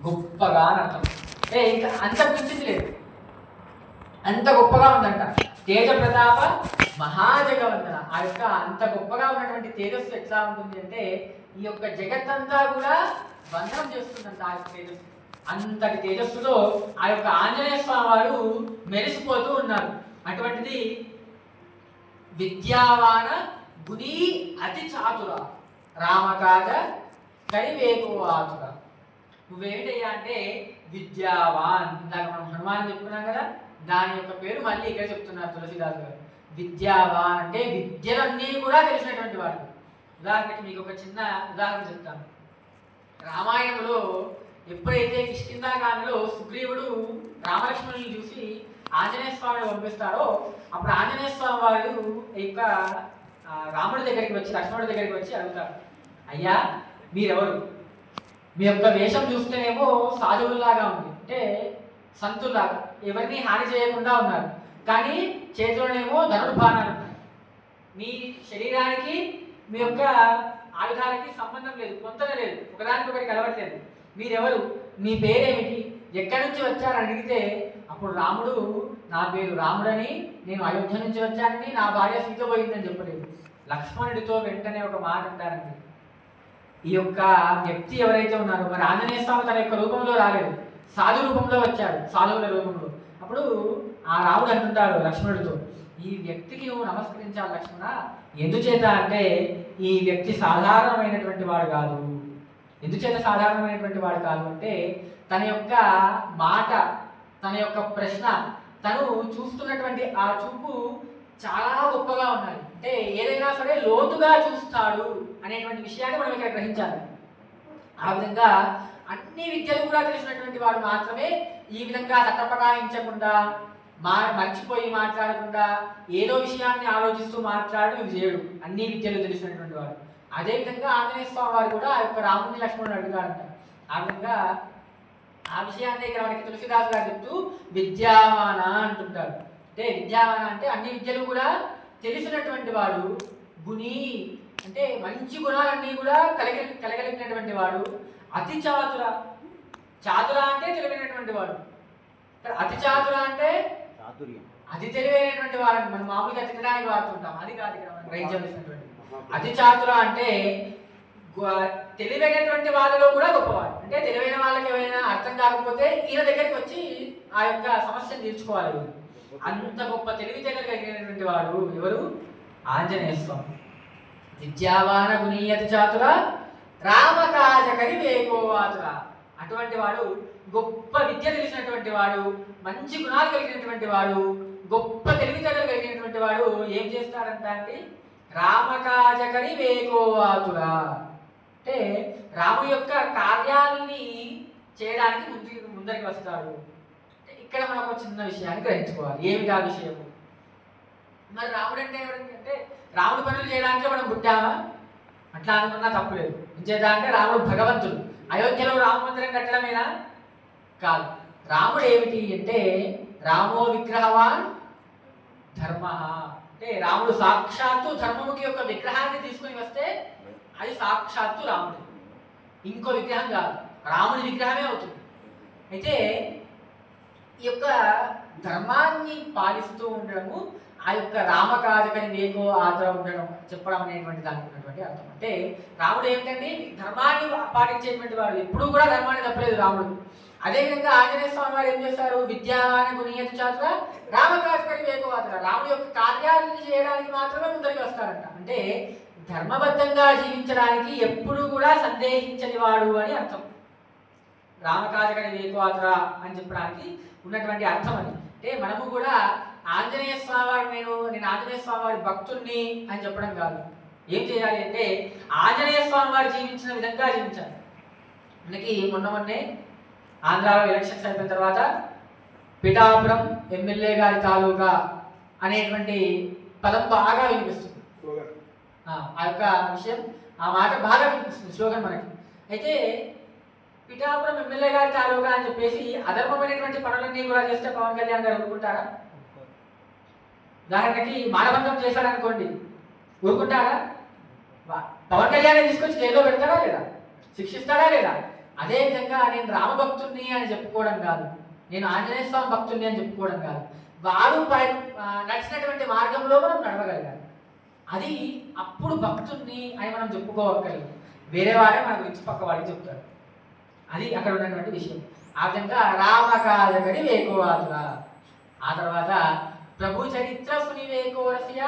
గొప్పగా అని అర్థం. ఇంకా అంత మించింది లేదు, అంత గొప్పగా ఉందంట. తేజ ప్రతాప మహాజగవంతన. ఆ యొక్క అంత గొప్పగా ఉన్నటువంటి తేజస్సు ఎట్లా ఉంటుంది అంటే ఈ యొక్క జగత్తంతా కూడా బంధనం చేస్తుందంట ఆ యొక్క తేజస్సు. అంతటి తేజస్సులో ఆ యొక్క ఆంజనేయ స్వామి వారు మెరిసిపోతూ ఉన్నారు. అటువంటిది విద్యావాన గుణీ అతి చాతుర రామకాజ కరివేకువాతుర. నువ్వేమిటయ్యా అంటే విద్యావాన్. ఇందాక మనం హనుమాన్ చెప్పుకున్నాం కదా, దాని యొక్క పేరు మళ్ళీ ఇక్కడ చెప్తున్నారు తులసిదాస్ గారు. విద్యావాన్ అంటే విద్యలన్నీ కూడా తెలిసినటువంటి వాడు. ఉదాహరణకి మీకు ఒక చిన్న ఉదాహరణ చెప్తాను. రామాయణంలో ఎప్పుడైతే కిష్కింధాకాండలో సుగ్రీవుడు రామలక్ష్మణుని చూసి ఆంజనేయ స్వామిని పంపిస్తారో అప్పుడు ఆంజనేయ స్వామి వారు యొక్క రాముడి దగ్గరికి వచ్చి లక్ష్మణుడి దగ్గరికి వచ్చి అడుగుతారు, అయ్యా మీరెవరు? మీ యొక్క వేషం చూస్తేనేమో సాధువుల్లాగా ఉంది, అంటే సంతుల్లాగా, ఎవరిని హాని చేయకుండా ఉన్నారు, కానీ చేతిలోనేమో ధనుడు బాణాలు ఉన్నాయి. మీ శరీరానికి మీ యొక్క ఆయుధాలకి సంబంధం లేదు, పొంతన లేదు, ఒకదానికొకటి కలవట్లేదు. మీరెవరు? మీ పేరేమిటి? ఎక్కడి నుంచి వచ్చారని అడిగితే అప్పుడు రాముడు నా పేరు రాముడని, నేను అయోధ్య నుంచి వచ్చానని, నా భార్య సీత పోయిందని చెప్పలేదు. లక్ష్మణుడితో వెంటనే ఒక మాట అంటారండి, ఈ యొక్క వ్యక్తి ఎవరైతే ఉన్నారో, మరి ఆంజనేయ స్వామి తన యొక్క రూపంలో రాలేదు, సాధు రూపంలో వచ్చాడు, సాధువుల రూపంలో. అప్పుడు ఆ రాముడు అంటుంటాడు లక్ష్మణుడితో, ఈ వ్యక్తికి నువ్వు నమస్కరించాలి లక్ష్మణ. ఎందుచేత అంటే ఈ వ్యక్తి సాధారణమైనటువంటి వాడు కాదు. ఎందుచేత సాధారణమైనటువంటి వాడు కాదు అంటే తన యొక్క మాట, తన యొక్క ప్రశ్న, తను చూస్తున్నటువంటి ఆ చూపు చాలా గొప్పగా ఉన్నాయి. అంటే ఏదైనా సరే లోతుగా చూస్తాడు అనేటువంటి విషయాన్ని మనం ఇక్కడ గ్రహించాలి. ఆ విధంగా అన్ని విద్యలు కూడా తెలిసినటువంటి వాడు మాత్రమే ఈ విధంగా తటపటాయించకుండా, మర్చిపోయి మాట్లాడకుండా, ఏదో విషయాన్ని ఆలోచిస్తూ మాట్లాడడం ఇది చేయడు. అన్ని విద్యలు తెలిసినటువంటి వాడు. అదేవిధంగా ఆంజనేయ స్వామి వారు కూడా ఆ యొక్క రాముని లక్ష్మణుని అడుగుతారంట. ఆ విధంగా ఆ విషయాన్ని ఇక్కడ మనకి తులసిదాస్ గారు చెప్తూ విద్యావాన అంటుంటారు. అంటే విద్యావాన అంటే అన్ని విద్యలు కూడా తెలిసినటువంటి వాడు. గుణి అంటే మంచి గుణాలన్నీ కూడా కలగలిగినటువంటి వాడు. అతి చాతుర, చాతుర అంటే తెలివైనటువంటి వాడు. అతి చాతుర అంటే అతి తెలివైనటువంటి వాడు. మనం మామూలుగా తినడానికి వాడుతుంటాం, అది కాదు ఇక్కడ మనం గ్రహించవలసినటువంటి. అతి చాతుర అంటే తెలివైనటువంటి వాళ్ళలో కూడా గొప్పవాడు. అంటే తెలివైన వాళ్ళకి ఏమైనా అర్థం కాకపోతే ఈయన దగ్గరికి వచ్చి ఆ యొక్క సమస్యను తీర్చుకోవాలి. అంత గొప్ప తెలివితేటలు కలిగినటువంటి వాడు ఎవరు? ఆంజనేయ స్వామి. విద్యావాన గుణీయతి చాతుర రామకాజ కరివేకోవాతుర. అటువంటి వాడు, గొప్ప విద్య తెలిసినటువంటి వాడు, మంచి గుణాలు కలిగినటువంటి వాడు, గొప్ప తెలివితేటలు కలిగినటువంటి వాడు ఏం చేస్తాడంట అంటే రామకాజ కరివేకోవాతుర. అంటే రాము యొక్క కార్యాలని చేయడానికి ముందరికి వస్తాడు. ఇక్కడ మనం ఒక చిన్న విషయాన్ని గ్రహించుకోవాలి. ఏమిటి ఆ విషయము? మరి రాముడు అంటే ఎవరంటే రాముడు పనులు చేయడానికి మనం పుట్టామా? అట్లా అనుకున్నా తప్పులేదు. ఇంచేత అంటే రాముడు భగవంతుడు. అయోధ్యలో రామ మందిరం కట్టడమేనా? కాదు. రాముడు ఏమిటి అంటే రామో విగ్రహవాన్ ధర్మ. అంటే రాముడు సాక్షాత్తు ధర్మముఖి యొక్క విగ్రహాన్ని తీసుకుని వస్తే అది సాక్షాత్తు రాముడు, ఇంకో విగ్రహం కాదు, రాముడి విగ్రహమే అవుతుంది. అయితే ఈ యొక్క ధర్మాన్ని పాలిస్తూ ఉండడము, ఆ యొక్క రామకాజకని వేగో ఆదర ఉండడం చెప్పడం అనేటువంటి దానికి ఉన్నటువంటి అర్థం. అంటే రాముడు ఏమిటండి? ధర్మాన్ని పాటించేటువంటి వాడు. ఎప్పుడూ కూడా ధర్మాన్ని తప్పలేదు రాముడు. అదేవిధంగా ఆంజనేయ స్వామి వారు ఏం చేస్తారు? విద్యావాన గుణీయతి చాతుర రామకాజకని వేగో ఆదర. రాముడి యొక్క కార్యాలను చేయడానికి మాత్రమే ముందరికి వస్తారంట. అంటే ధర్మబద్ధంగా జీవించడానికి ఎప్పుడు కూడా సందేహించని వాడు అని అర్థం. రామకాజకని వేగోత్ర అని చెప్పడానికి ఉన్నటువంటి అర్థం అది. అంటే మనము కూడా ఆంజనేయ స్వామి వారు నేను ఆంజనేయ స్వామి వారి భక్తుల్ని అని చెప్పడం కాదు. ఏం చేయాలి అంటే ఆంజనేయ స్వామి వారు జీవించిన విధంగా జీవించాలి. మనకి మొన్నే ఆంధ్రాలో ఎలక్షన్స్ అయిపోయిన తర్వాత పిఠాపురం ఎమ్మెల్యే గారి తాలూకా అనేటువంటి పదం బాగా వినిపిస్తుంది. ఆ యొక్క విషయం, ఆ మాట బాగా వినిపిస్తుంది స్లోగన్ మనకి. అయితే పిఠాపురం ఎమ్మెల్యే గారి తాలూకా అని చెప్పేసి అధర్మమైనటువంటి పనులన్నీ కూడా చేస్తే పవన్ కళ్యాణ్ గారు ఊరుకుంటారా? ఉదాహరణకి మానభంగం చేశారనుకోండి, ఊరుకుంటారా? పవన్ కళ్యాణ్ తీసుకొచ్చి జైల్లో పెడతారా లేదా? శిక్షిస్తాడా లేదా? అదేవిధంగా నేను రామభక్తుడిని అని చెప్పుకోవడం కాదు, నేను ఆంజనేయ స్వామి భక్తుడిని అని చెప్పుకోవడం కాదు, వారు నడిచినటువంటి మార్గంలో మనం నడవగలగాలి. అది అప్పుడు భక్తుడిని అని మనం చెప్పుకోవక్కర్లేదు, వేరే వారే మన గురించి పక్క వాడికి చెప్తారు. అది అక్కడ ఉన్నటువంటి విషయం. ఆ విధంగా రామకాజగడి వేకోవాదుల. ఆ తర్వాత ప్రభు చరిత్ర సునివేకోరసియ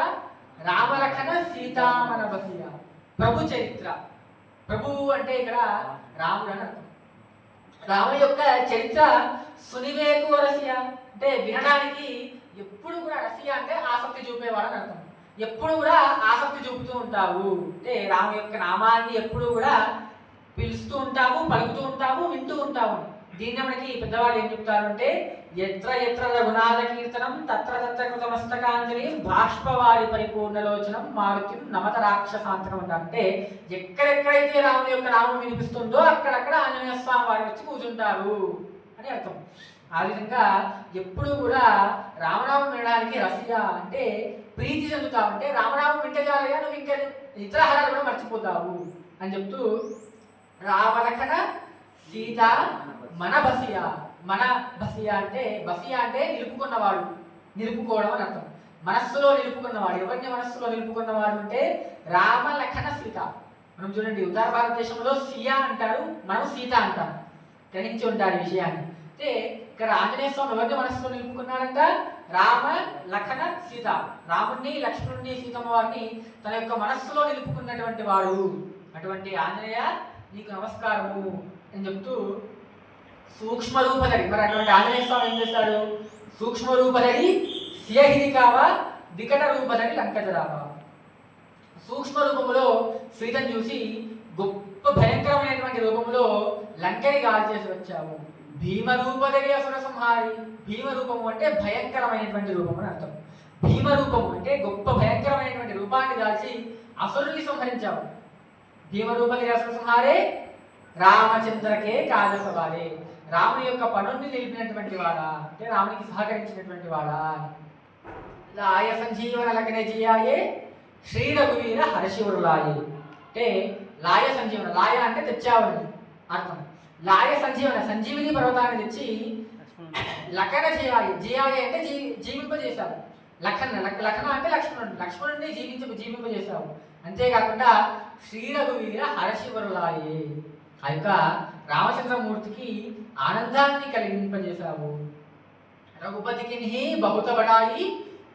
రామలఖన సీతామన బసియ. ప్రభు చరిత్ర, ప్రభు అంటే ఇక్కడ రాముడు అని అర్థం. రాముడి యొక్క చరిత్ర సునివేకోరసియ అంటే వినడానికి ఎప్పుడు కూడా, రసియ అంటే ఆసక్తి చూపేవాడు అని అర్థం. ఎప్పుడు కూడా ఆసక్తి చూపుతూ ఉంటావు అంటే రాము యొక్క నామాన్ని ఎప్పుడు కూడా పిలుస్తూ ఉంటావు, పలుకుతూ ఉంటావు, వింటూ ఉంటావు. దీన్ని మనకి పెద్దవాళ్ళు ఏం చెప్తారు అంటే ఎత్ర ఎత్ర రఘునాథ కీర్తనం తత్ర తత్ర కృతమస్తకాంజలి బాష్పవారి పరిపూర్ణలోచనం మారుతి నమత రాక్షసాంతకం అంటారు. అంటే ఎక్కడెక్కడైతే రాముని యొక్క నామం వినిపిస్తుందో అక్కడక్కడ ఆంజనేయ స్వామి వారు వచ్చి కూర్చుంటారు అని అర్థం. ఆ విధంగా ఎప్పుడు కూడా రామనామం వినడానికి రసియ అంటే ప్రీతి చెందుతావు, అంటే రామనామం వింటే చాలుగా నువ్వు ఇంకా ఇతరహారాలు కూడా మర్చిపోతావు అని చెప్తూ రామలఖన సీత మన బసియ. మన బసియ అంటే బసియ అంటే నిలుపుకున్నవాడు, నిలుపుకోవడం అని అర్థం. మనస్సులో నిలుపుకున్నవాడు. ఎవరిని మనస్సులో నిలుపుకున్నవాడు అంటే రామలఖన సీత. మనం చూడండి ఉత్తర భారతదేశంలో సియా అంటారు, మనం సీత అంటాం. గ్రహించి ఉంటారు ఈ విషయాన్ని. అంటే ఇక్కడ ఆంజనేయ స్వామి ఎవరిని మనస్సులో నిలుపుకున్నాడంట? రామ లఖన సీత. రాముణ్ణి, లక్ష్మణుణ్ణి, సీతమ్మ వారిని తన యొక్క మనస్సులో నిలుపుకున్నటువంటి వాడు. అటువంటి ఆంజనేయ నీకు నమస్కారము అని చెప్తూ సూక్ష్మ రూపధరి. మరి అటువంటి ఆంజనేయ స్వామి ఏం చేశాడు? సూక్ష్మ రూపధరి సియహిది కావ వికట రూపధరి లంకజరావ. సూక్ష్మ రూపములో సీతను చూసి గొప్ప భయంకరమైనటువంటి రూపంలో లంకని గాలి చేసి వచ్చావు. భీమ రూపధరి అసుర సంహారి. భీమ రూపము అంటే భయంకరమైనటువంటి రూపం అని అర్థం. భీమ రూపము అంటే గొప్ప భయంకరమైనటువంటి రూపాన్ని దాల్చి అసురుని సంహరించావు. భీమ రూపధరి అసుర సంహారే రామచంద్రకే కాజసవారే. రాముని యొక్క పనుల్ని నిలిపినటువంటి వాడా అంటే రామునికి సహకరించినటువంటి వాడా. లాయ సంజీవన లగ్నే జియాయే శ్రీ రఘువీర హర్షివరులాయే. అంటే లాయ సంజీవన, లాయ అంటే తెచ్చావని అర్థం. లాయ సంజీవన సంజీవిని పర్వతాన్ని తెచ్చి లఖన జియాయే. జియాయే అంటే జీవింపజేశావు. లఖన అంటే లక్ష్మణుడిని జీవింపజేశావు. అంతేకాకుండా శ్రీ రఘువీర హర్షివరులాయే. ఆ యొక్క రామచంద్రమూర్తికి ఆనందాన్ని కలిగింపజేశావు. రఘుపతికి బహుత బడాయి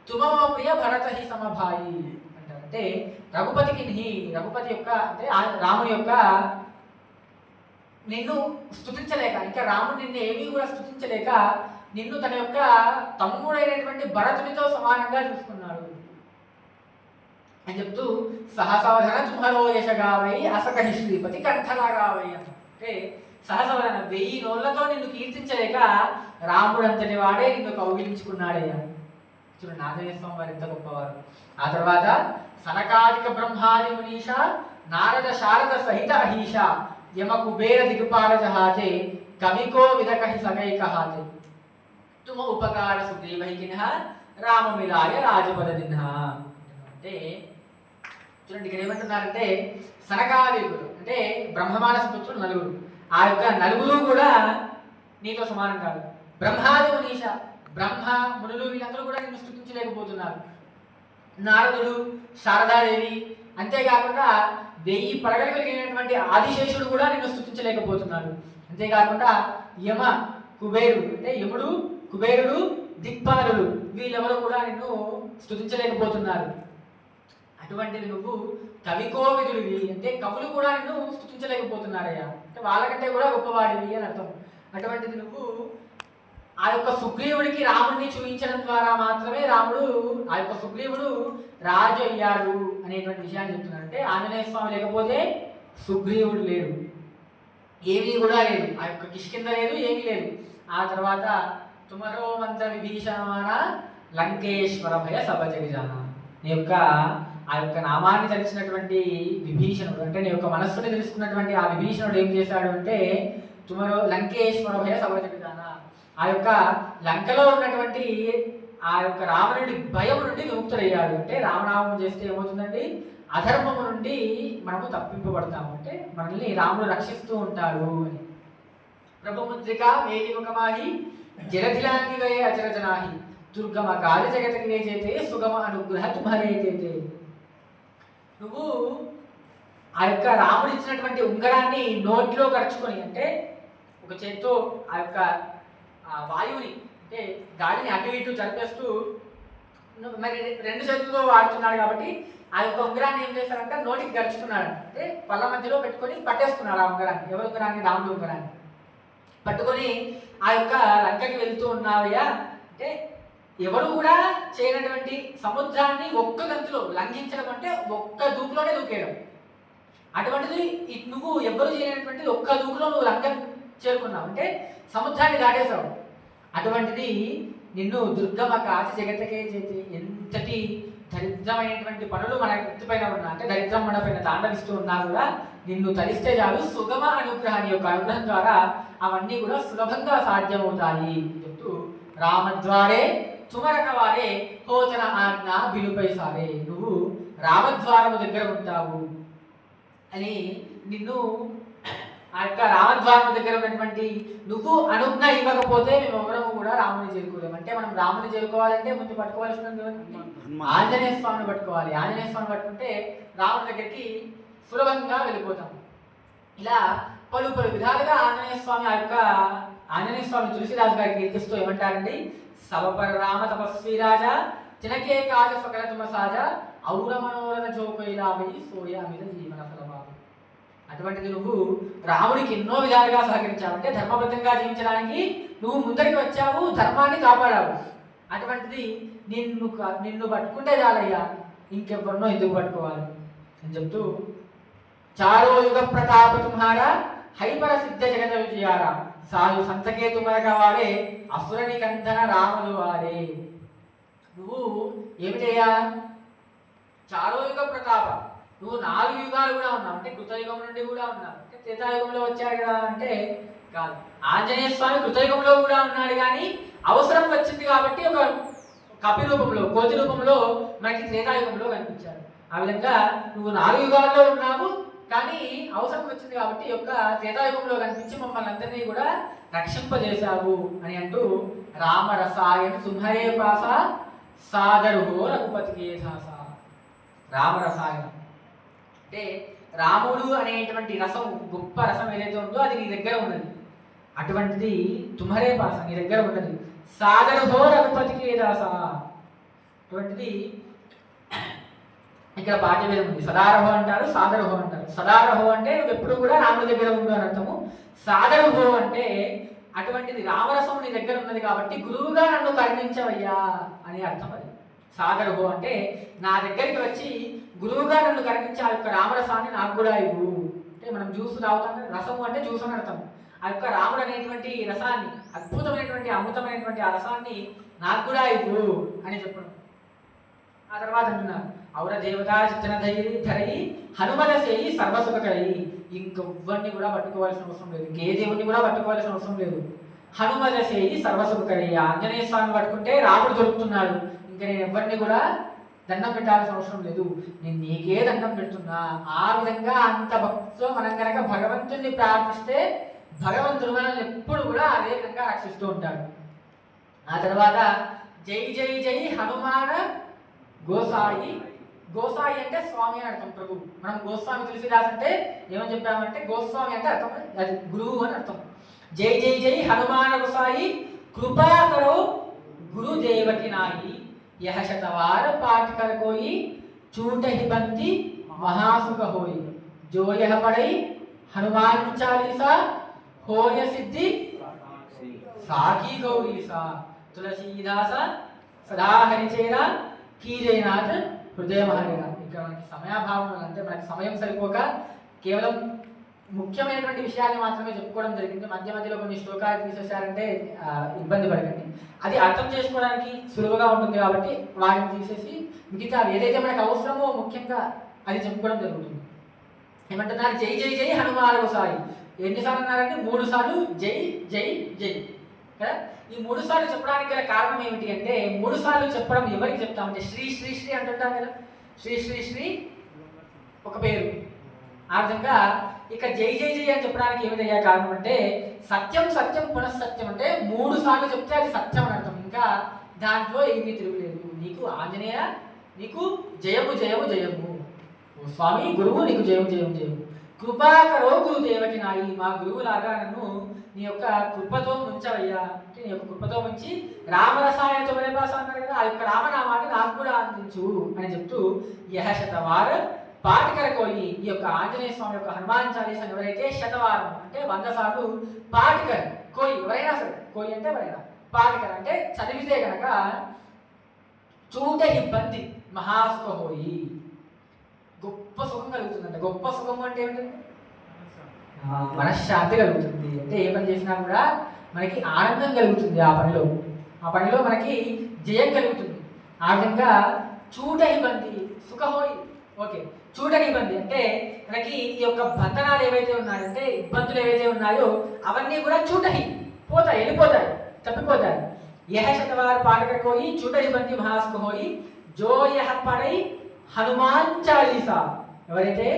తుమమ ప్రియ భరత హి సమభాయి అంటారు. అంటే రఘుపతికి రఘుపతి యొక్క అంటే రాముని యొక్క నిన్ను స్తుతించలేక, ఇంకా రాముడు నిన్ను ఏమీ కూడా స్తుతించలేక నిన్ను తన యొక్క తమ్ముడైనటువంటి భరతునితో సమానంగా చూసుకున్నాడు అని చెప్తూ సహసవధన తుమరో యశగావై అసకహి శ్రీపతి కంఠలాగావై అంటే సహసవధన 1000 నోళ్లతో నిన్ను కీర్తించలేక రాముడు అంతటి వాడే నిన్ను కౌగిలించుకున్నాడయ్యా. చూడండి ఆంజనేయ స్వామి వారు ఎంత గొప్పవారు. ఆ తర్వాత సనకాదిక బ్రహ్మాది మునీష నారద శారద సహిత అహీష యమ కుబేర దిగ్పాల జహాజే కవికో విదకహి సగైకహాజే తుమ ఉపకార సుగ్రీవైకినః రామమిలాయ రాజపదదినః. అంటే చూడండి ఇక్కడ ఏమంటున్నారంటే సనకాదికులు అంటే బ్రహ్మమానస పుత్రులు 9. ఆ యొక్క 9 కూడా నీతో సమానం కాదు. బ్రహ్మాది మునీష, బ్రహ్మ మునులు వీళ్ళందరూ కూడా నిన్ను స్తుతించలేకపోతున్నారు. నారదుడు, శారదాదేవి, అంతేకాకుండా 1000 పడగలు కలిగినటువంటి ఆదిశేషుడు కూడా నిన్ను స్తుతించలేకపోతున్నాడు. అంతేకాకుండా యమ కుబేరుడు అంటే యముడు, కుబేరుడు, దిక్పాలుడు వీళ్ళెవరూ కూడా నిన్ను స్తుతించలేకపోతున్నారు. అటువంటిది నువ్వు కవికోవిదుడివి అంటే కవులు కూడా నిన్ను స్తుతించలేకపోతున్నారయ్యా. అంటే వాళ్ళకంటే కూడా గొప్పవాడివి అని అర్థం. అటువంటిది నువ్వు ఆ యొక్క సుగ్రీవుడికి రాముడిని చూపించడం ద్వారా మాత్రమే రాముడు ఆ యొక్క సుగ్రీవుడు రాజు అయ్యాడు అనేటువంటి విషయాన్ని చెప్తున్నాడు. అంటే ఆంజనేయ స్వామి లేకపోతే సుగ్రీవుడు లేడు, ఏమీ కూడా లేదు. ఆ యొక్క కిష్కింద లేదు, ఏమీ లేదు. ఆ తర్వాత తుమరో మంత్ర విభీషణమాన లంకేశ్వర భయ సభ జగజాన. నీ యొక్క ఆ యొక్క నామాన్ని తెలిసినటువంటి విభీషణుడు అంటే నీ యొక్క మనస్సుని తెలుసుకున్నటువంటి ఆ విభీషణుడు ఏం చేశాడు అంటే తుమరో లంకేశ్వర భయ సభ జగజాన. ఆ యొక్క లంకలో ఉన్నటువంటి ఆ యొక్క రావణుడి భయము నుండి విముక్తుడయ్యాడు. అంటే రామనామం చేస్తే ఏమవుతుందండి? అధర్మము నుండి మనము తప్పింపబడతాము. అంటే మనల్ని రాముడు రక్షిస్తూ ఉంటాడు అని. ప్రభుముద్రిక మేలిముఖమాహి జలధిలాంగివే అచరచనాహి దుర్గమ కాల జగతకి చేతే సుగమ అనుగ్రహ తుమరే చేతే. నువ్వు ఆ యొక్క రాముడు ఇచ్చినటువంటి ఉంగరాన్ని నోట్లో ఖర్చుకొని, అంటే ఒక చేత్తో ఆ యొక్క వాయువుని అంటే గాలిని అటు ఇటు జరిపేస్తూ మరి రెండు చేతులతో వాడుతున్నాడు కాబట్టి ఆ యొక్క ఉంగరాన్ని ఏం చేశారంటే నోటికి గడుచుకున్నాడు, అంటే పళ్ళ మధ్యలో పెట్టుకొని పట్టేసుకున్నాడు ఆ ఉంగరాన్ని. ఎవరి ఉంగరాన్ని? రాముడు ఉంగరాన్ని పట్టుకొని ఆ యొక్క లంకకి వెళ్తూ ఉన్నావయ్యా అంటే ఎవరు కూడా చేయనటువంటి సముద్రాన్ని ఒక్క గంతులో లంఘించడం అంటే ఒక్క దూకులోనే దూకేయడం. అటువంటిది నువ్వు ఎవరు చేయనటువంటిది ఒక్క దూకులో నువ్వు లంకం చేరుకున్నావు అంటే సముద్రాన్ని దాటేశావు. అటువంటిది నిన్ను దుర్గమ కాచి జగతకే చేతి. ఎంతటి దరిద్రమైనటువంటి పనులు మన ఎత్తుపైన ఉన్నా అంటే దరిద్రం మన పైన తాండవిస్తూ ఉన్నా కూడా నిన్ను తలిస్తే చాలు సుగమ అనుగ్రహాన్ని యొక్క అనుగ్రహం ద్వారా అవన్నీ కూడా సులభంగా సాధ్యమవుతాయి చెప్తూ రామద్వారే తుమరకవారే హోతన ఆజ్ఞ బిలుపై సారే. నువ్వు రామద్వారము దగ్గర ఉంటావు అని నిన్ను ఆ యొక్క రామద్వారం దగ్గర ఉన్నటువంటి నువ్వు అనుజ్ఞ ఇవ్వకపోతే మేము ఎవరము కూడా రాముని చేరుకోలేము. అంటే మనం రాముని చేరుకోవాలంటే ముందు పట్టుకోవాల్సినది ఆంజనేయ స్వామిని పట్టుకోవాలి. ఆంజనేయ స్వామిని పట్టుకుంటే రాముడి దగ్గరికి సులభంగా వెళ్ళిపోతాం. ఇలా పలు పలు విధాలుగా ఆంజనేయ స్వామి ఆ యొక్క ఆంజనేయ స్వామి తులసిదాస్ గారికి కీర్తిస్తూ ఏమంటారండి? సవపర రామ తపస్వి రాజా తినకే కాజ సకల తుమ సాజ ఔర మనోరథ జోకైలామై సోయామిద జీవన ఫలభావం. అటువంటిది నువ్వు రాముడికి ఎన్నో విధాలుగా సహకరించావు, అంటే ధర్మబద్ధంగా జీవించడానికి నువ్వు ముందరికి వచ్చావు, ధర్మాన్ని కాపాడావు. అటువంటిది నిన్ను పట్టుకుంటే చాలయ్యా, ఇంకెవరినో ఎందుకు పట్టుకోవాలి అని చెప్తూ చారో యుగ ప్రతాప తుమ్హారా హైపర సిద్ధ జగత విజయారా సాయు సంతకేతు మరకవారే అసురని కంధన రాములు వారే. నువ్వు ఏమిటయ్యా? చారో యుగ ప్రతాప, నువ్వు 4 యుగాలు కూడా ఉన్నావు, అంటే కృతయుగం నుండి కూడా ఉన్నావు. అంటే త్రేతాయుగంలో వచ్చాడు కదా అంటే కాదు, ఆంజనేయ స్వామి కృతయుగంలో కూడా ఉన్నాడు, కానీ అవసరం వచ్చింది కాబట్టి ఒక కపి రూపంలో కోతి రూపంలో మనకి త్రేతాయుగంలో కనిపించాడు. ఆ విధంగా నువ్వు 4 యుగాల్లో ఉన్నావు, కానీ అవసరం వచ్చింది కాబట్టి యొక్క త్రేతాయుగంలో కనిపించి మమ్మల్ని అందరినీ కూడా రక్షింపజేశావు అని అంటూ రామరసాయన సింహరే పాస సాదరుహో రఘుపతికే దాస. రామరసాయన అంటే రాముడు అనేటువంటి రసం, గొప్ప రసం ఏదైతే ఉందో అది నీ దగ్గర ఉన్నది. అటువంటిది తుమరే పాస నీ దగ్గర ఉన్నది. సాదరుహో రఘుపతికే దాస. అటువంటిది ఇక్కడ పాఠ్యభేదం ఉంది. సదారహో అంటారు, సాదరహో అంటారు. సదారహో అంటే నువ్వు ఎప్పుడు కూడా రాముడి దగ్గర ఉండు అని అర్థము. సాదరహో అంటే అటువంటిది రామరసం నీ దగ్గర ఉన్నది కాబట్టి గురువుగా నన్ను కరుణించవయ్యా అని అర్థం. అది సాదరహో అంటే నా దగ్గరికి వచ్చి గురువుగా నన్ను కరుణించి ఆ యొక్క రామరసాన్ని నాకు కూడా ఇవ్వు. అంటే మనం జ్యూస్ తాగుతాం, రసము అంటే జ్యూస్ అని అర్థం. ఆ యొక్క రాముడు అనేటువంటి రసాన్ని, అద్భుతమైనటువంటి అమృతమైనటువంటి ఆ రసాన్ని నాకు కూడా ఇవ్వు అని చెప్పడం. ఆ తర్వాత అంటున్నారు ఔర దేవతా చిత్తన ధరయి హనుమల సేయి సర్వసుఖకరయి. ఇంకెవ్వరిని కూడా పట్టుకోవాల్సిన అవసరం లేదు, ఇంకే దేవుణ్ణి కూడా పట్టుకోవాల్సిన అవసరం లేదు. హనుమల సేయి సర్వసుఖకరయి. ఆంజనేయ స్వామి పట్టుకుంటే రాముడు దొరుకుతున్నాడు, ఇంకా నేను ఎవరిని కూడా దండం పెట్టాల్సిన అవసరం లేదు, నేను నీకే దండం పెడుతున్నా. ఆ విధంగా అంత భక్తితో మనం కనుక భగవంతుణ్ణి ప్రార్థిస్తే భగవంతుడు మనల్ని ఎప్పుడు కూడా అదే విధంగా రక్షిస్తూ ఉంటాడు. ఆ తర్వాత జై జై జై హనుమాన గోసాయి. గోసాయి అంటే స్వామి అని అర్థం, ప్రభు. మనం గోస్వామి తులసిదాస్ అంటే ఏమని చెప్పామంటే గోస్వామి అంటే అర్థం అది గురువు అని అర్థం. జై జై జై హనుమాన గోసాయి కృపాకరో గురుదేవకి నాయి యహ శతవార పాఠ కర కోయి చూట హిబంతి మహాసుఖ హోయి जो यह पढ़ई हनुमान चालीसा होय सिद्धि साखी गौरीसा तुलसीदास सदा हरिचेरा కీజైనాథ్ హృదయ మహరిగా. ఇక్కడ మనకి సమయాభావం అంటే మనకి సమయం సరిపోక కేవలం ముఖ్యమైనటువంటి విషయాన్ని మాత్రమే చెప్పుకోవడం జరిగింది. మధ్య మధ్యలో కొన్ని శ్లోకాలు తీసేశారంటే ఇబ్బంది పడకండి. అది అర్థం చేసుకోవడానికి సులువుగా ఉంటుంది కాబట్టి వాటిని తీసేసి మిగతా ఏదైతే మనకు అవసరమో ముఖ్యంగా అది చెప్పుకోవడం జరుగుతుంది. ఏమంటున్నారు? జై జై జై హనుమాన్ సాయి. ఎన్నిసార్లు అన్నారంటే 3 సార్లు జై జై జై కదా. ఈ 3 సార్లు చెప్పడానికి గల కారణం ఏమిటి అంటే 3 సార్లు చెప్పడం ఎవరికి చెప్తామంటే శ్రీ శ్రీ శ్రీ అంటుంటాం కదా, శ్రీ శ్రీ శ్రీ ఒక పేరు. ఆ విధంగా ఇక జై జై జై అని చెప్పడానికి ఏమిటయ్యా కారణం అంటే సత్యం సత్యం పునఃసత్యం అంటే 3 సార్లు చెప్తే అది సత్యం అని అర్థం. ఇంకా దాంట్లో ఏమీ తిరుగులేదు. నీకు ఆంజనేయ నీకు జయము జయము జయము. ఓ స్వామి గురువు నీకు జయము జయము జయము. కృపాకరో గురుదేవకి నాయి, మా గురువు లాగా నన్ను నీ యొక్క కృపతో ముంచవయ్యా అంటే నీ యొక్క కృపతో ముంచి రామరసాయన చొబరేపాస అన్నాడు కదా, ఆ యొక్క రామనామాన్ని నాకు కూడా అందించు అని చెప్తూ యహ శతవార పాటికర కోయి, ఈ యొక్క ఆంజనేయ స్వామి యొక్క హనుమాన్ చాలీసా ఎవరైతే శతవారం అంటే 100 సార్లు పాటికర్ కోయి ఎవరైనా సరే, కోయి అంటే ఎవరైనా, పాటికర్ అంటే చదివితే కనుక చూడ ఇబ్బంది మహాసుఖోయి గొప్ప సుఖం కలుగుతుందంట. గొప్ప సుఖం అంటే ఏమిటంటే మనశ్శాంతి కలుగుతుంది. అంటే ఏ పని చేసినా కూడా మనకి ఆనందం కలుగుతుంది. ఆ పనిలో మనకి జయం కలుగుతుంది. ఆ విధంగా చూడ ఇబ్బంది సుఖహోయి. ఓకే, చూడ ఇబ్బంది అంటే మనకి ఈ యొక్క బంధనాలు ఏవైతే ఉన్నాయంటే ఇబ్బందులు ఏవైతే ఉన్నాయో అవన్నీ కూడా చూడహి పోతాయి, వెళ్ళిపోతాయి, తప్పిపోతాయి. యహ శతవార పాఠకోయి చూడ ఇబ్బంది మహాసుఖోయి జో యహ పడై హనుమాన్ చాలీసా, ఎవరైతే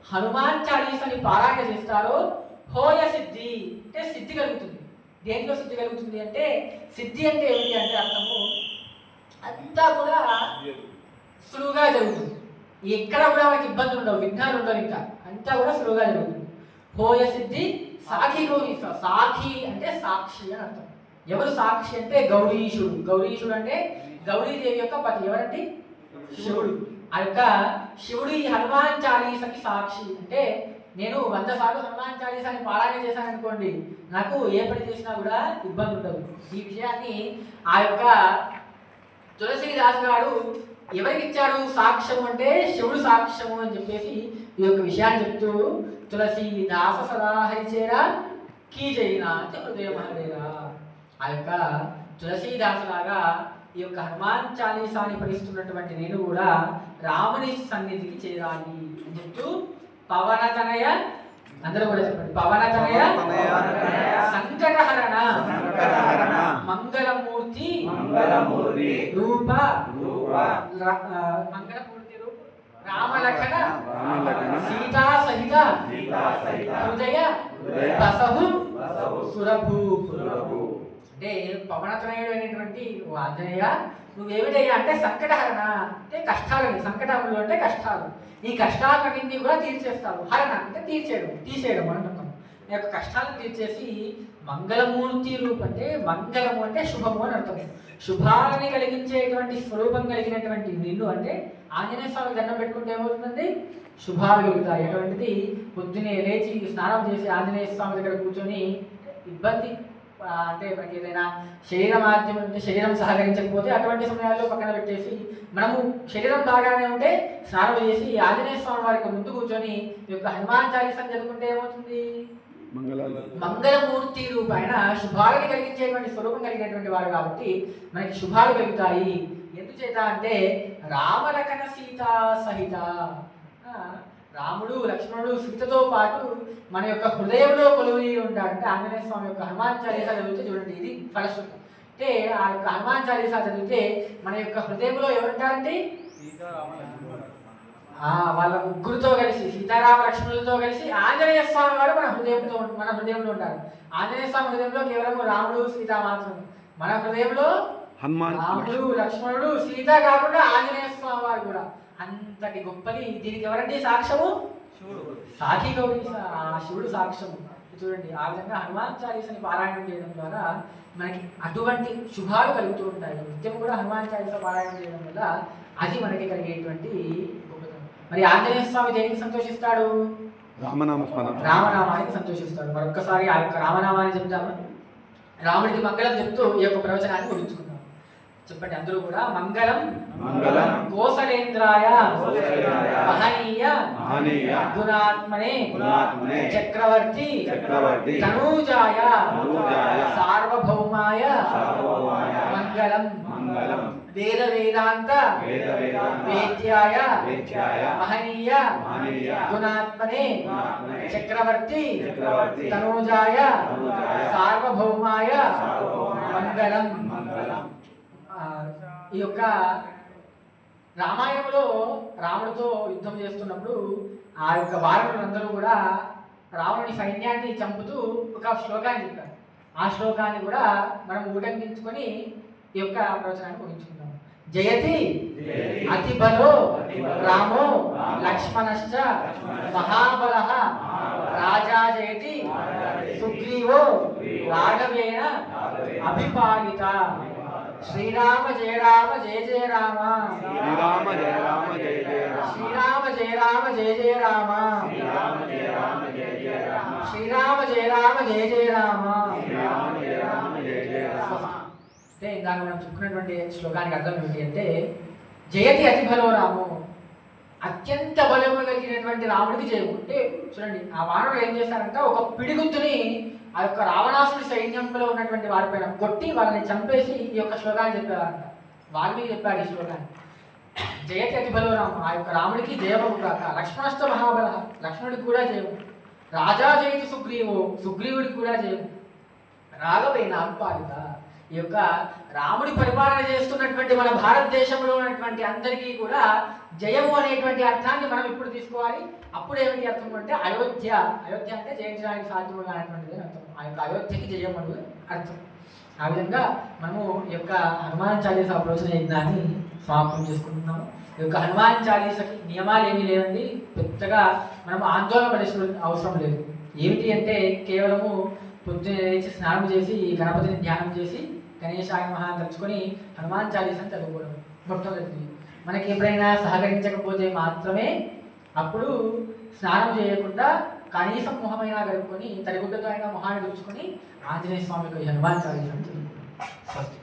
హనుమాన్ చాలీసాని పారాయణ చేస్తారో హోయ సిద్ధి అంటే సిద్ధి కలుగుతుంది. దేంట్లో సిద్ధి కలుగుతుంది అంటే సిద్ధి అంటే ఏమిటి అంటే అర్థము అంతా కూడా సులువుగా జరుగుతుంది. ఎక్కడ కూడా మనకి ఇబ్బందులు ఉండవు, విఘ్నాలు ఉండవు, ఇంకా అంతా కూడా సులువుగా జరుగుతుంది. హోయ సిద్ధి సాఖి గౌరీ, సాఖి అంటే సాక్షి అని అర్థం. ఎవరు సాక్షి అంటే గౌరీశుడు. గౌరీశుడు అంటే గౌరీదేవి యొక్క పతి. ఎవరండి? శివుడు. ఆ యొక్క శివుడు ఈ హనుమాన్ చాలీసాకి సాక్షి. అంటే నేను 100 సార్లు హనుమాన్ చాలీసాని పారాయణ చేశాను అనుకోండి, నాకు ఏ పని చేసినా కూడా ఇబ్బంది ఉండదు. ఈ విషయాన్ని ఆ యొక్క తులసీదాస్ గారు ఎవరికి ఇచ్చాడు సాక్ష్యము అంటే శివుడు సాక్ష్యము అని చెప్పేసి ఈ యొక్క విషయాన్ని చెప్తూ తులసీదాస సదా హరిచేరా కీ జైనా అంటే హృదయమహరేరా. ఆ యొక్క తులసీదాసులాగా ఈ యొక్క హనుమాన్ చాలీసాని పఠిస్తున్నటువంటి నేను కూడా రాముని సన్నిధికి చేరాలి అని చెప్తూ పవనతనయ, అందరూ కూడా చెప్పండి, పవనతనయ సంకటహరణ మంగళమూర్తి రూప మంగళమూర్తి రూప రామలఖన సీతా సహిత హృదయ బసహు సురభూ. అంటే పవనతనయుడు అనేటువంటి ఆంజనేయ నువ్వేమిటయ్యా అంటే సంకటహరణ అంటే కష్టాలని, సంకటములు అంటే కష్టాలు, ఈ కష్టాలన్నింటినీ కూడా తీర్చేస్తావు. హరణ అంటే తీసేయడం అంటున్నాం. ఈ యొక్క కష్టాలను తీర్చేసి మంగళమూర్తి రూపం అంటే మంగళము అంటే శుభము అని అర్థం. శుభాలని కలిగించేటువంటి స్వరూపం కలిగినటువంటి నిన్ను అంటే ఆంజనేయ స్వామి దండం పెట్టుకుంటే ఏమవుతుందండి? శుభాలు కలుగుతాయి. అటువంటిది పొద్దునే లేచి స్నానం చేసి ఆంజనేయ స్వామి దగ్గర కూర్చొని ఇబ్బంది అంటే మనకి ఏదైనా శరీర మాధ్యమం అంటే శరీరం సహకరించకపోతే అటువంటి సమయాల్లో పక్కన పెట్టేసి మనము శరీరం బాగానే ఉంటే స్నానం చేసి ఆంజనేయ స్వామి వారికి ముందు కూర్చొని ఈ యొక్క హనుమాన్ చాలీసాని చదువుకుంటే ఏమవుతుంది? మంగళమూర్తి రూపాయన శుభాలని కలిగించేటువంటి స్వరూపం కలిగినటువంటి వాడు కాబట్టి మనకి శుభాలు కలుగుతాయి. ఎందుచేత అంటే రామలఖన సీతా సహిత, రాముడు లక్ష్మణుడు సీతతో పాటు మన యొక్క హృదయంలో కొలువుని ఉంటాడంటే ఆంజనేయ స్వామి యొక్క హనుమాన్ చాలీసా చదివితే చూడండి, ఇది ఫలశ్రుతి. అంటే ఆ యొక్క హనుమాన్ చాలీసా చదివితే మన యొక్క హృదయంలో ఎవరుంటారండి? వాళ్ళ ముగ్గురుతో కలిసి సీతారామ లక్ష్మణులతో కలిసి ఆంజనేయ స్వామి వాడు మన హృదయంలో ఉంటారు. ఆంజనేయ స్వామి హృదయంలో కేవలం రాముడు సీత మాత్రమే. మన హృదయంలో రాముడు లక్ష్మణుడు సీత కాకుండా ఆంజనేయ స్వామి వారు కూడా అంతటి గొప్పది. దీనికి ఎవరండి సాక్ష్యము? సాఖి గౌరీ, శివుడు సాక్ష్యము. చూడండి, ఆ విధంగా హనుమాన్ చాలీసాని పారాయణం చేయడం ద్వారా మనకి అటువంటి శుభాలు కలుగుతూ ఉంటాయి. నిత్యం కూడా హనుమాన్ చాలీసా పారాయణం చేయడం వల్ల అది మనకి కలిగేటువంటి గొప్పతనం. మరి ఆంజనేయ స్వామి దేనికి సంతోషిస్తాడు? రామనామానికి సంతోషిస్తాడు. మరొక్కసారి ఆ యొక్క రామనామాన్ని చెప్తాము. రాముడికి మంగళం చెప్తూ ఈ యొక్క ప్రవచనాన్ని ముగించుకుందాం. చెప్పండి అందరూ కూడా. మంగళం కోసలేంద్రాయ మహనీయ గుణాత్మనే చక్రవర్తి తనూజాయ సార్వభౌమాయ మంగళం వేద వేదాంత వేద్యాయ మహనీయ గుణాత్మనే చక్రవర్తి తనూజాయ సార్వభౌమాయ మంగళం. ఈ యొక్క రామాయణంలో రాముడితో యుద్ధం చేస్తున్నప్పుడు ఆ యొక్క వానరులందరూ కూడా రావణుని సైన్యాన్ని చంపుతూ ఒక శ్లోకాన్ని చెప్పారు. ఆ శ్లోకాన్ని కూడా మనం ఉటంకించుకొని ఈ యొక్క ప్రవచనాన్ని ముగించుకుందాం. జయతి అతి బలో రామో లక్ష్మణశ్చ మహాబలః రాజా జయతి సుగ్రీవో రాఘవేణ అభిపాలిత. శ్రీరామ జయ రామ జయ జయ రామ. శ్రీరామ జయ రామ జయ జయ రామ. శ్రీరామ జయ రామ జయ జయ రామ. శ్రీరామ జయ రామ జయ జయ రామ. శ్రీరామ జయ రామ జయ జయ రామ. శ్రీరామ జయ రామ జయ జయ రామ. అంటే ఇందాక మనం చెప్పుకున్నటువంటి శ్లోకానికి అర్థం ఏమిటి అంటే జయతి అతి బలో రాము, అత్యంత బలము కలిగినటువంటి రాముడికి జయము. అంటే చూడండి ఆ వానరులు ఏం చేశారంటే ఒక పిడిగుద్దుని ఆ యొక్క రావణాసుడి సైన్యంలో ఉన్నటువంటి వారిపైన కొట్టి వాళ్ళని చంపేసి ఈ యొక్క శ్లోకాన్ని చెప్పేవారంట. వాల్మీకి చెప్పాడు ఈ శ్లోకాన్ని. జయతి అతి బలో రాము, ఆ యొక్క రాముడికి జయము కాక. లక్ష్మణస్థ మహాబల, లక్ష్మణుడికి కూడా జయము. రాజా జయతి సుగ్రీవు, సుగ్రీవుడికి కూడా జయము. రాఘవేణ అభిపాలిత, ఈ యొక్క రాముడి పరిపాలన చేస్తున్నటువంటి మన భారతదేశంలో ఉన్నటువంటి అందరికీ కూడా జయము అనేటువంటి అర్థాన్ని మనం ఇప్పుడు తీసుకోవాలి. అప్పుడు ఏమిటి అర్థం అంటే అయోధ్య, అయోధ్య అంటే జయించడానికి సాధ్యము అనేటువంటిది అర్థం. ఆ యొక్క అయోధ్యకి జయం అనేది అర్థం. ఆ విధంగా మనము ఈ యొక్క హనుమాన్ చాలీసా ప్రవచన యజ్ఞాన్ని సమాప్తం చేసుకుంటున్నాము. ఈ యొక్క హనుమాన్ చాలీసకి నియమాలు ఏమీ లేవండి, పెద్దగా మనం ఆందోళన పడే అవసరం లేదు. ఏమిటి అంటే కేవలము పొద్దున లేచి స్నానం చేసి గణపతిని ధ్యానం చేసి గణేశాయ మహా తలుచుకొని హనుమాన్ చాలీసాని చదువుకోవడం మొట్టమొదటిది. మనకి ఎప్పుడైనా సహకరించకపోతే మాత్రమే అప్పుడు స్నానం చేయకుండా కనీసం మొహమైనా గడుపుకొని తడిగుడ్డతో అయినా మొహాన్ని దుడుచుకొని ఆంజనేయ స్వామి యొక్క హనుమాన్ చాలీసాని చదువుకోవడం.